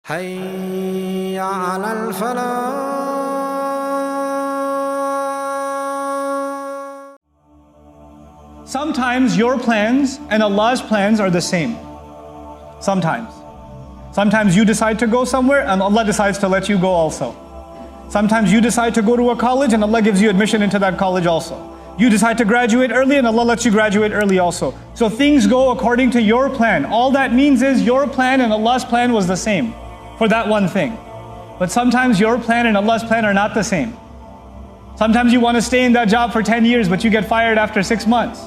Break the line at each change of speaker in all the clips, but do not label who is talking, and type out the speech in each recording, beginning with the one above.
حي على الفلاح.
Sometimes your plans and Allah's plans are the same. Sometimes. Sometimes you decide to go somewhere and Allah decides to let you go also. Sometimes you decide to go to a college and Allah gives you admission into that college also. You decide to graduate early and Allah lets you graduate early also. So things go according to your plan. All that means is your plan and Allah's plan was the same for that one thing. But sometimes your plan and Allah's plan are not the same. Sometimes you want to stay in that job for 10 years but you get fired after 6 months.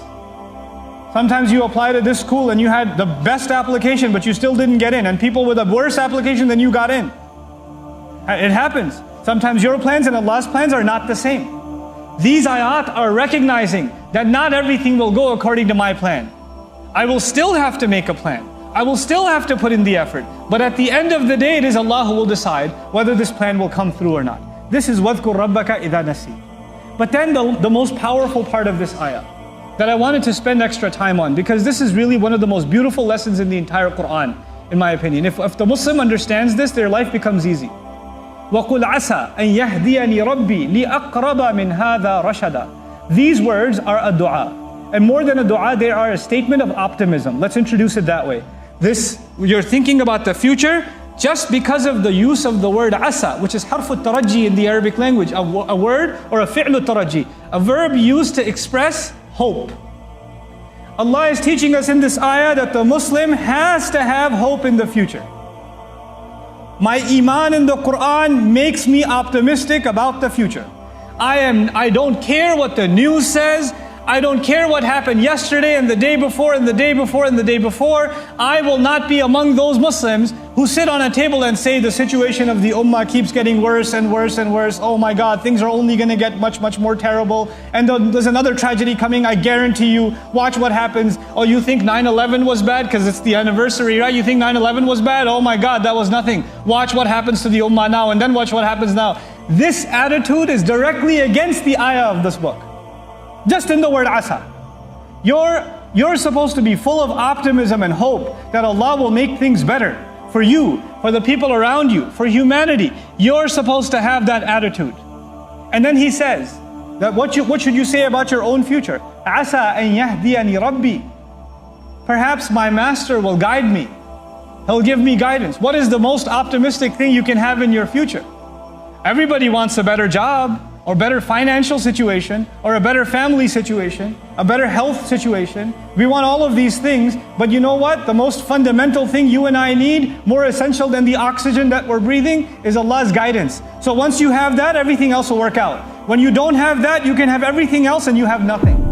Sometimes you apply to this school and you had the best application but you still didn't get in, and people with a worse application than you got in. It happens. Sometimes your plans and Allah's plans are not the same. These ayat are recognizing that not everything will go according to my plan. I will still have to make a plan. I will still have to put in the effort. But at the end of the day, it is Allah who will decide whether this plan will come through or not. This is وَذْكُرْ رَبَّكَ إِذَا نَسِيتَ. But then the most powerful part of this ayah that I wanted to spend extra time on, because this is really one of the most beautiful lessons in the entire Quran, in my opinion. If the Muslim understands this, their life becomes easy. وَقُلْ عَسَىٰ أَن يَهْدِيَنِي رَبِّي لِأَقْرَبَ مِنْ هَذَا رَشَدًا. These words are a dua. And more than a dua, they are a statement of optimism. Let's introduce it that way. You're thinking about the future just because of the use of the word asa, which is harf al-taraji in the Arabic language, a word or a fi'l al-taraji, a verb used to express hope. Allah is teaching us in this ayah that the Muslim has to have hope in the future. My iman in the Quran makes me optimistic about the future. I don't care what the news says. I don't care what happened yesterday and the day before and the day before and the day before. I will not be among those Muslims who sit on a table and say the situation of the ummah keeps getting worse and worse and worse. Oh my God, things are only going to get much, much more terrible. And there's another tragedy coming, I guarantee you. Watch what happens. Oh, you think 9/11 was bad because it's the anniversary, right? You think 9/11 was bad? Oh my God, that was nothing. Watch what happens to the ummah now, and then watch what happens now. This attitude is directly against the ayah of this book. Just in the word asa. You're supposed to be full of optimism and hope that Allah will make things better for you, for the people around you, for humanity. You're supposed to have that attitude. And then he says that what should you say about your own future? Asa an yahdiyani rabbi. Perhaps my master will guide me. He'll give me guidance. What is the most optimistic thing you can have in your future? Everybody wants a better job, or better financial situation, or a better family situation, a better health situation. We want all of these things, but you know what? The most fundamental thing you and I need, more essential than the oxygen that we're breathing, is Allah's guidance. So once you have that, everything else will work out. When you don't have that, you can have everything else and you have nothing.